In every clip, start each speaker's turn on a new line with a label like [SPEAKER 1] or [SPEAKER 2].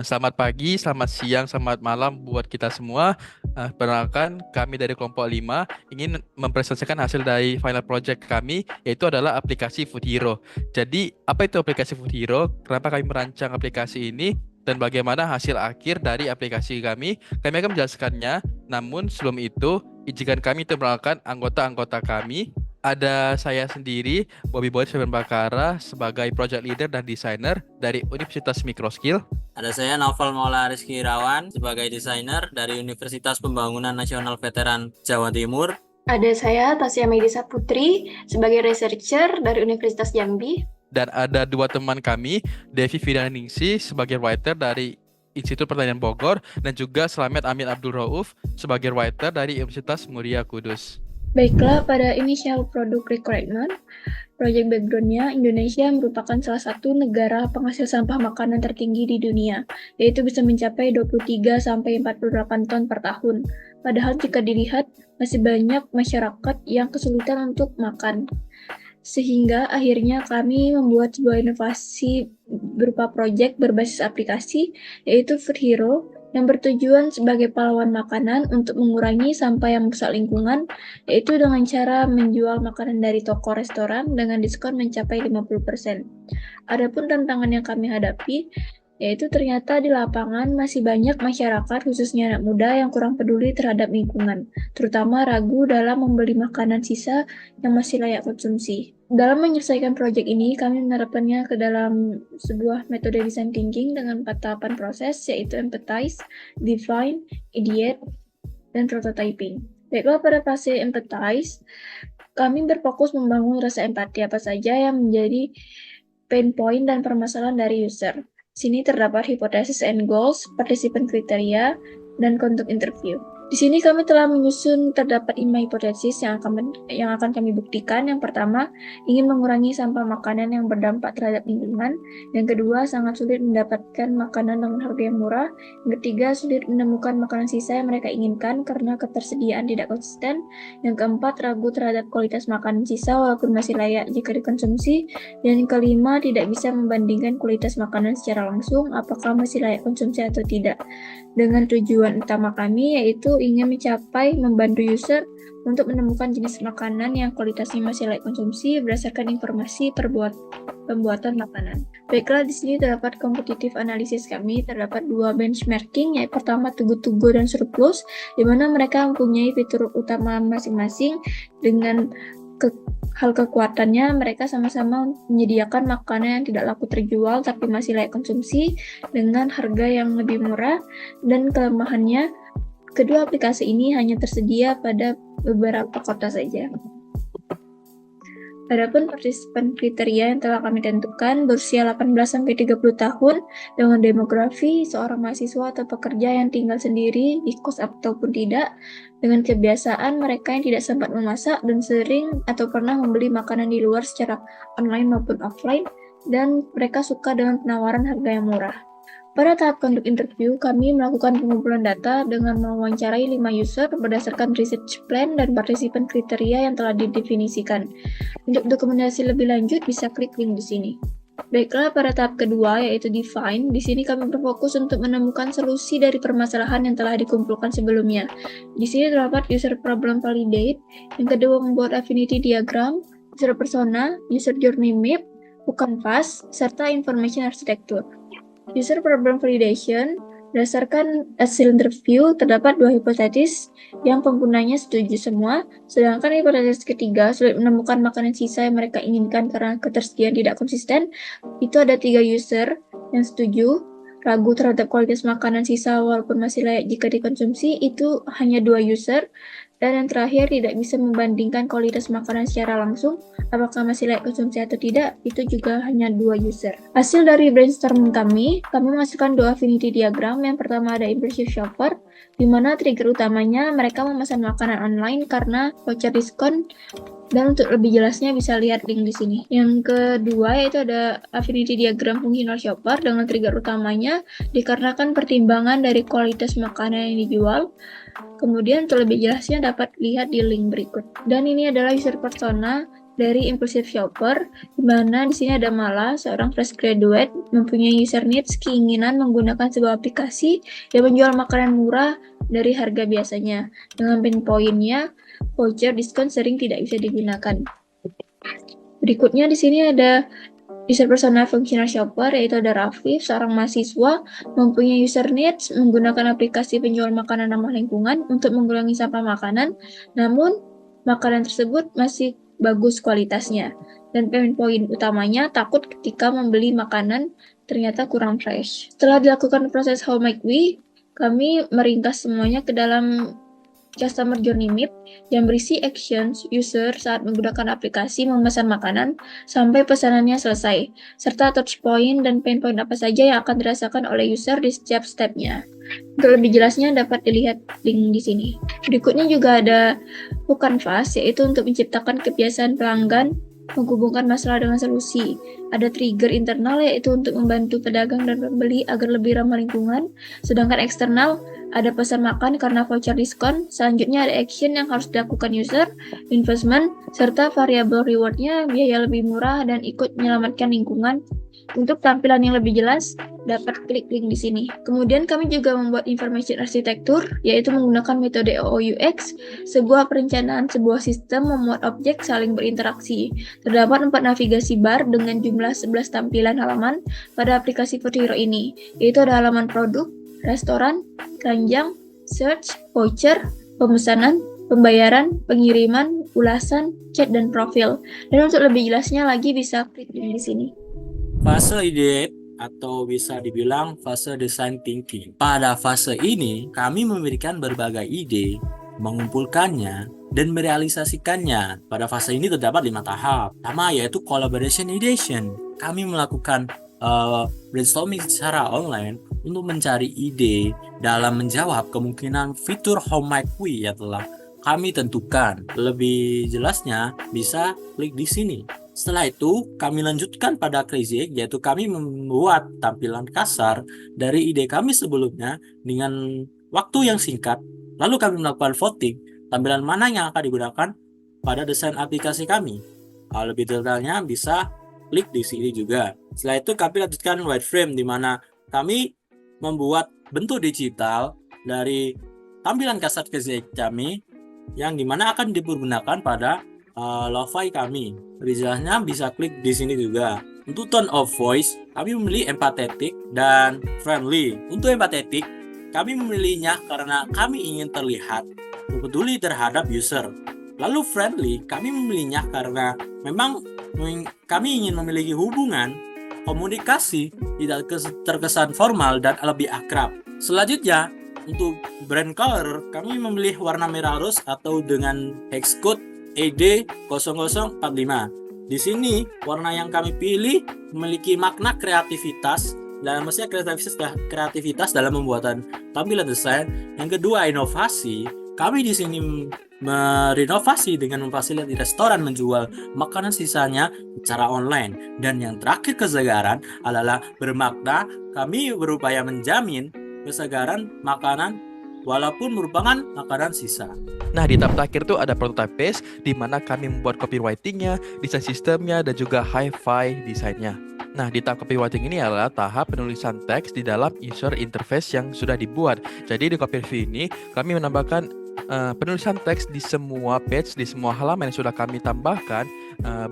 [SPEAKER 1] Selamat pagi, selamat siang, selamat malam buat kita semua. Perkenalkan, kami dari kelompok 5 ingin mempresentasikan hasil dari final project kami, yaitu adalah aplikasi Food Hero. Jadi, apa itu aplikasi Food Hero? Kenapa kami merancang aplikasi ini? Dan bagaimana hasil akhir dari aplikasi kami? Kami akan menjelaskannya. Namun sebelum itu, izinkan kami untuk mengenalkan anggota-anggota kami. Ada saya sendiri, Bobby Boyd Bakara, sebagai project leader dan desainer dari Universitas Microskill.
[SPEAKER 2] Ada saya Naufal Maula Rizky Irawan sebagai desainer dari Universitas Pembangunan Nasional Veteran Jawa Timur.
[SPEAKER 3] Ada saya Tasya Medisa Putri sebagai researcher dari Universitas Jambi.
[SPEAKER 1] Dan ada dua teman kami, Devi Fidaningsi sebagai writer dari Institut Pertanian Bogor dan juga Slamet Amin Abdul Rauf sebagai writer dari Universitas Muria Kudus.
[SPEAKER 3] Baiklah, pada initial product requirement, project background-nya Indonesia merupakan salah satu negara penghasil sampah makanan tertinggi di dunia, yaitu bisa mencapai 23-48 ton per tahun. Padahal jika dilihat, masih banyak masyarakat yang kesulitan untuk makan. Sehingga akhirnya kami membuat sebuah inovasi berupa proyek berbasis aplikasi, yaitu Food Hero, yang bertujuan sebagai pahlawan makanan untuk mengurangi sampah yang merusak lingkungan, yaitu dengan cara menjual makanan dari toko restoran dengan diskon mencapai 50%. Adapun tantangan yang kami hadapi, yaitu ternyata di lapangan masih banyak masyarakat, khususnya anak muda, yang kurang peduli terhadap lingkungan, terutama ragu dalam membeli makanan sisa yang masih layak konsumsi. Dalam menyelesaikan proyek ini, kami menerapkannya ke dalam sebuah metode design thinking dengan 4 tahapan proses, yaitu empathize, define, ideate, dan prototyping. Baiklah, pada fase empathize, kami berfokus membangun rasa empati apa saja yang menjadi pain point dan permasalahan dari user. Sini terdapat hipotesis and goals, participant kriteria, dan conduct interview. Di sini kami telah menyusun terdapat 5 hipotesis yang akan kami buktikan. Yang pertama, ingin mengurangi sampah makanan yang berdampak terhadap lingkungan. Yang kedua, sangat sulit mendapatkan makanan dengan harga yang murah. Yang ketiga, sulit menemukan makanan sisa yang mereka inginkan karena ketersediaan tidak konsisten. Yang keempat, ragu terhadap kualitas makanan sisa walaupun masih layak jika dikonsumsi. Dan yang kelima, tidak bisa membandingkan kualitas makanan secara langsung, apakah masih layak konsumsi atau tidak. Dengan tujuan utama kami yaitu ingin mencapai membantu user untuk menemukan jenis makanan yang kualitasnya masih layak konsumsi berdasarkan informasi pembuatan makanan. Baiklah, di sini terdapat kompetitif analisis kami, terdapat 2 benchmarking, yaitu pertama Too Go dan Surplus, di mana mereka mempunyai fitur utama masing-masing. Dengan hal kekuatannya, mereka sama-sama menyediakan makanan yang tidak laku terjual tapi masih layak konsumsi dengan harga yang lebih murah. Dan kelemahannya, kedua aplikasi ini hanya tersedia pada beberapa kota saja. Adapun partisipan kriteria yang telah kami tentukan berusia 18-30 tahun dengan demografi seorang mahasiswa atau pekerja yang tinggal sendiri di kos ataupun tidak, dengan kebiasaan mereka yang tidak sempat memasak dan sering atau pernah membeli makanan di luar secara online maupun offline, dan mereka suka dengan penawaran harga yang murah. Pada tahap conduct interview, kami melakukan pengumpulan data dengan mewawancarai 5 user berdasarkan research plan dan partisipan kriteria yang telah didefinisikan. Untuk dokumentasi lebih lanjut, bisa klik link di sini. Baiklah, pada tahap kedua, yaitu define, di sini kami berfokus untuk menemukan solusi dari permasalahan yang telah dikumpulkan sebelumnya. Di sini terdapat user problem validate, yang kedua membuat affinity diagram, user persona, user journey map, canvas, serta information architecture. User problem validation, berdasarkan hasil interview, terdapat 2 hipotesis yang penggunanya setuju semua, sedangkan hipotesis ketiga, sulit menemukan makanan sisa yang mereka inginkan karena ketersediaan tidak konsisten. Itu ada 3 user yang setuju, ragu terhadap kualitas makanan sisa walaupun masih layak jika dikonsumsi, itu hanya 2 user. Dan yang terakhir, tidak bisa membandingkan kualitas makanan secara langsung, apakah masih layak konsumsi atau tidak, itu juga hanya 2 user. Hasil dari brainstorming kami menghasilkan 2 affinity diagram. Yang pertama ada impulsive shopper, di mana trigger utamanya mereka memesan makanan online karena voucher diskon, dan untuk lebih jelasnya bisa lihat link di sini. Yang kedua yaitu ada affinity diagram functional shopper dengan trigger utamanya dikarenakan pertimbangan dari kualitas makanan yang dijual. Kemudian untuk lebih jelasnya dapat lihat di link berikut. Dan ini adalah user persona dari Impulsive Shopper, di mana di sini ada Mala, seorang fresh graduate, mempunyai user needs keinginan menggunakan sebuah aplikasi yang menjual makanan murah dari harga biasanya. Dengan pain point-nya, voucher diskon sering tidak bisa digunakan. Berikutnya di sini ada user persona functional shopper, yaitu ada Rafif, seorang mahasiswa mempunyai user needs menggunakan aplikasi penjual makanan ramah lingkungan untuk mengurangi sampah makanan, namun makanan tersebut masih bagus kualitasnya. Dan pain point utamanya takut ketika membeli makanan ternyata kurang fresh. Setelah dilakukan proses How Might We, kami meringkas semuanya ke dalam Customer Journey Map yang berisi actions user saat menggunakan aplikasi memesan makanan sampai pesanannya selesai, serta touch point dan pain point apa saja yang akan dirasakan oleh user di setiap stepnya. Untuk lebih jelasnya dapat dilihat link di sini. Berikutnya juga ada Hook Canvas, yaitu untuk menciptakan kebiasaan pelanggan menghubungkan masalah dengan solusi. Ada trigger internal, yaitu untuk membantu pedagang dan pembeli agar lebih ramah lingkungan. Sedangkan eksternal, ada pesan makan karena voucher diskon. Selanjutnya ada action yang harus dilakukan user, investment, serta variabel rewardnya biaya lebih murah dan ikut menyelamatkan lingkungan. Untuk tampilan yang lebih jelas, dapat klik link di sini. Kemudian kami juga membuat information architecture, yaitu menggunakan metode OOUX, sebuah perencanaan sebuah sistem memuat objek saling berinteraksi. Terdapat 4 navigasi bar dengan jumlah 11 tampilan halaman pada aplikasi Food Hero ini, yaitu ada halaman produk, restoran, keranjang, search, voucher, pemesanan, pembayaran, pengiriman, ulasan, chat, dan profil. Dan untuk lebih jelasnya lagi bisa klik link di sini.
[SPEAKER 2] Fase ide atau bisa dibilang fase design thinking. Pada fase ini, kami memberikan berbagai ide, mengumpulkannya, dan merealisasikannya. Pada fase ini terdapat 5 tahap. Pertama yaitu collaboration ideation. Kami melakukan brainstorming secara online untuk mencari ide dalam menjawab kemungkinan fitur How Might We yang telah kami tentukan. Lebih jelasnya bisa klik di sini. Setelah itu, kami lanjutkan pada Crazy Egg, yaitu kami membuat tampilan kasar dari ide kami sebelumnya dengan waktu yang singkat. Lalu kami melakukan voting, tampilan mana yang akan digunakan pada desain aplikasi kami. Lebih detailnya bisa klik di sini juga. Setelah itu, kami lanjutkan wireframe, di mana kami membuat bentuk digital dari tampilan kasar Crazy Egg kami, yang dimana akan dipergunakan pada lo-fi kami. Lebih jelasnya bisa klik di sini juga. Untuk tone of voice, kami memilih empathetic dan friendly. Untuk empathetic, kami memilihnya karena kami ingin terlihat peduli terhadap user. Lalu friendly, kami memilihnya karena memang kami ingin memiliki hubungan komunikasi tidak terkesan formal dan lebih akrab. Selanjutnya, untuk brand color, kami memilih warna merah rose atau dengan hex code ED0045. Di sini, warna yang kami pilih memiliki makna kreativitas dalam pembuatan tampilan desain. Yang kedua, inovasi. Kami di sini merenovasi dengan memfasilitasi restoran menjual makanan sisanya secara online. Dan yang terakhir, kesegaran adalah bermakna kami berupaya menjamin kesegaran makanan walaupun merupakan makanan sisa.
[SPEAKER 1] Nah, di tahap terakhir tuh ada prototype phase, di mana kami membuat copywriting-nya, desain sistemnya, dan juga hi-fi desainnya. Nah, di tahap copywriting ini adalah tahap penulisan teks di dalam user interface yang sudah dibuat. Jadi di copy review ini, kami menambahkan penulisan teks di semua page, di semua halaman yang sudah kami tambahkan,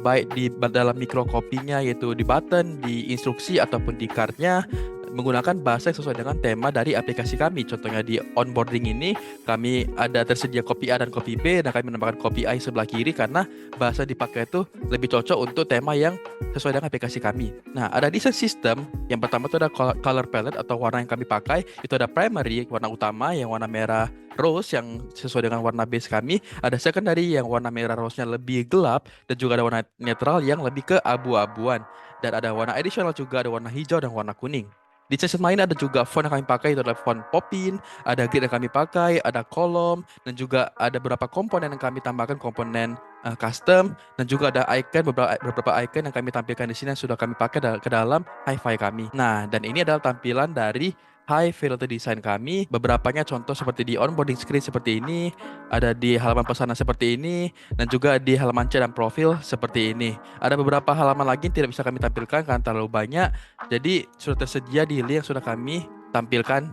[SPEAKER 1] baik di dalam microcopy-nya, yaitu di button, di instruksi, ataupun di card-nya, menggunakan bahasa yang sesuai dengan tema dari aplikasi kami. Contohnya di onboarding ini kami ada tersedia copy A dan copy B, dan kami menambahkan copy A sebelah kiri karena bahasa dipakai itu lebih cocok untuk tema yang sesuai dengan aplikasi kami. Nah, ada design system. Yang pertama itu ada color palette atau warna yang kami pakai. Itu ada primary, warna utama yang warna merah rose yang sesuai dengan warna base kami. Ada secondary yang warna merah rose-nya lebih gelap, dan juga ada warna netral yang lebih ke abu-abuan. Dan ada warna additional juga, ada warna hijau dan warna kuning. Di sesi lain ada juga font yang kami pakai, itu adalah font Poppin, ada grid yang kami pakai, ada kolom, dan juga ada beberapa komponen yang kami tambahkan, komponen custom, dan juga ada icon, beberapa icon yang kami tampilkan di sini yang sudah kami pakai ke dalam hi-fi kami. Nah, dan ini adalah tampilan dari high fidelity design kami. Beberapanya contoh seperti di onboarding screen seperti ini, ada di halaman pesanan seperti ini, dan juga di halaman chat dan profil seperti ini. Ada beberapa halaman lagi yang tidak bisa kami tampilkan karena terlalu banyak, jadi sudah tersedia di link yang sudah kami tampilkan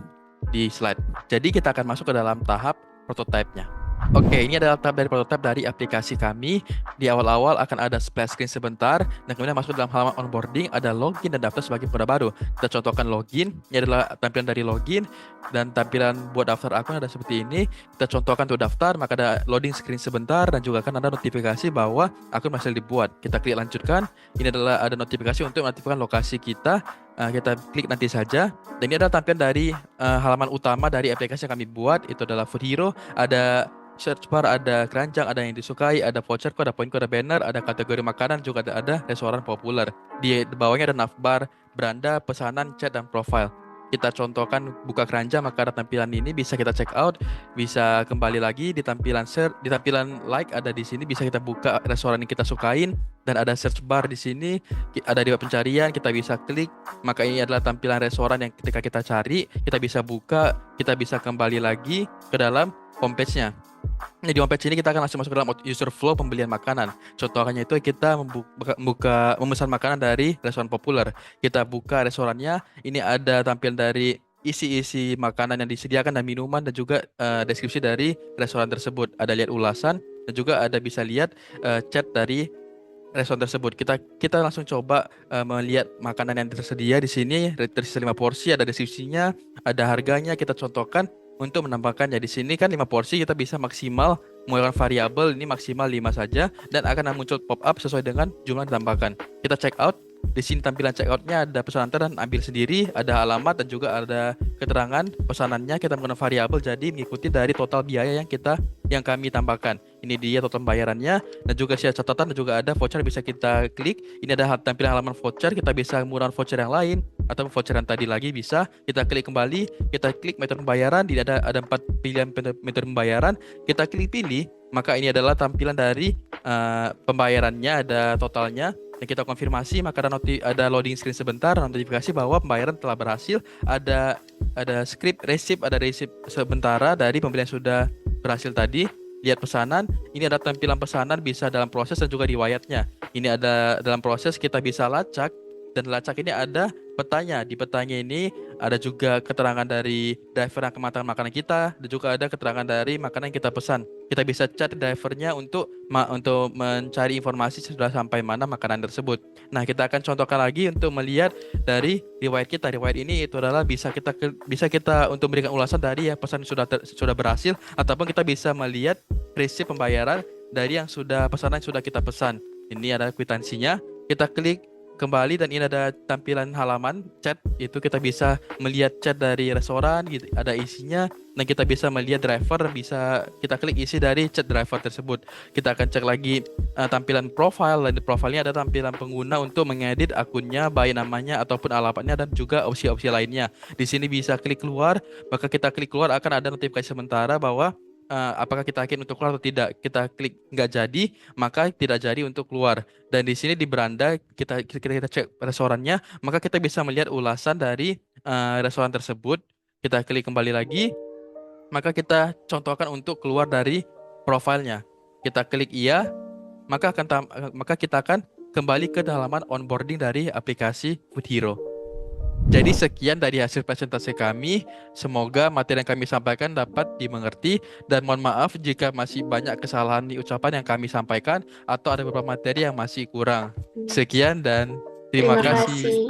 [SPEAKER 1] di slide. Jadi kita akan masuk ke dalam tahap prototype-nya. Oke, ini adalah tahap dari prototype dari aplikasi kami. Di awal-awal akan ada splash screen sebentar, dan kemudian masuk dalam halaman onboarding, ada login dan daftar sebagai pengguna baru. Kita contohkan login, ini adalah tampilan dari login, dan tampilan buat daftar akun ada seperti ini. Kita contohkan untuk daftar, maka ada loading screen sebentar, dan juga akan ada notifikasi bahwa akun masih dibuat. Kita klik lanjutkan, ini adalah ada notifikasi untuk menaktifkan lokasi kita. Kita klik nanti saja, dan ini adalah tampilan dari halaman utama dari aplikasi yang kami buat. Itu adalah Food Hero, ada search bar, ada keranjang, ada yang disukai, ada voucher code, ada poin code, ada banner, ada kategori makanan, juga ada restoran populer. Di bawahnya ada navbar, beranda, pesanan, chat, dan profile. Kita contohkan buka keranjang, maka ada tampilan ini, bisa kita check out, bisa kembali lagi di tampilan search, di tampilan like ada di sini, bisa kita buka restoran yang kita sukain, dan ada search bar di sini, ada di pencarian, kita bisa klik, maka ini adalah tampilan restoran yang ketika kita cari, kita bisa buka, kita bisa kembali lagi ke dalam homepage-nya. Nah, di homepage ini kita akan langsung masuk ke dalam user flow pembelian makanan. Contohnya itu kita memesan makanan dari restoran populer. Kita buka restorannya, ini ada tampilan dari isi-isi makanan yang disediakan dan minuman, dan juga deskripsi dari restoran tersebut. Ada lihat ulasan, dan juga ada bisa lihat chat dari restoran tersebut. Kita langsung coba melihat makanan yang tersedia di sini. Tersisa 5 porsi, ada deskripsinya, ada harganya. Kita contohkan untuk menambahkannya. Di sini kan 5 porsi, kita bisa maksimal menggunakan variabel ini maksimal 5 saja, dan akan muncul pop up sesuai dengan jumlah yang ditambahkan. Kita check out. Di sini tampilan check out-nya ada pesan antar dan ambil sendiri, ada alamat, dan juga ada keterangan pesanannya. Kita menggunakan variabel, jadi mengikuti dari total biaya yang kami tambahkan. Ini dia total pembayarannya, dan juga share catatan, dan juga ada voucher bisa kita klik. Ini ada tampilan halaman voucher, kita bisa menggunakan voucher yang lain atau voucher yang tadi lagi bisa. Kita klik kembali, kita klik metode pembayaran, ada 4 pilihan metode pembayaran. Kita klik pilih, maka ini adalah tampilan dari pembayarannya, ada totalnya. Dan kita konfirmasi, maka ada loading screen sebentar, notifikasi bahwa pembayaran telah berhasil. Ada script receipt, ada receipt sementara dari pembelian sudah berhasil tadi. Lihat pesanan, ini ada tampilan pesanan bisa dalam proses dan juga riwayatnya. Ini ada dalam proses, kita bisa lacak, dan lacak ini ada petanya. Di petanya ini ada juga keterangan dari driver yang kematangan makanan kita, dan juga ada keterangan dari makanan yang kita pesan. Kita bisa chat drivernya untuk mencari informasi sudah sampai mana makanan tersebut. Nah, kita akan contohkan lagi untuk melihat dari riwayat kita. Riwayat ini itu adalah bisa kita untuk memberikan ulasan dari ya pesan sudah berhasil, ataupun kita bisa melihat resip pembayaran dari yang pesanan yang sudah kita pesan. Ini ada kwitansinya. Kita klik kembali, dan ini ada tampilan halaman chat. Itu kita bisa melihat chat dari restoran gitu, ada isinya, dan kita bisa melihat driver, bisa kita klik isi dari chat driver tersebut. Kita akan cek lagi tampilan profile, dan di profilnya ada tampilan pengguna untuk mengedit akunnya, baik namanya ataupun alamatnya, dan juga opsi-opsi lainnya. Di sini bisa klik keluar, maka kita klik keluar akan ada notifikasi sementara bahwa apakah kita yakin untuk keluar atau tidak. Kita klik nggak jadi, maka tidak jadi untuk keluar. Dan di sini di beranda kita cek restorannya, maka kita bisa melihat ulasan dari restoran tersebut. Kita klik kembali lagi, maka kita contohkan untuk keluar dari profilnya. Kita klik iya, maka kita akan kembali ke halaman onboarding dari aplikasi Food Hero. Jadi sekian dari hasil presentasi kami. Semoga materi yang kami sampaikan dapat dimengerti, dan mohon maaf jika masih banyak kesalahan di ucapan yang kami sampaikan atau ada beberapa materi yang masih kurang. Sekian dan terima kasih.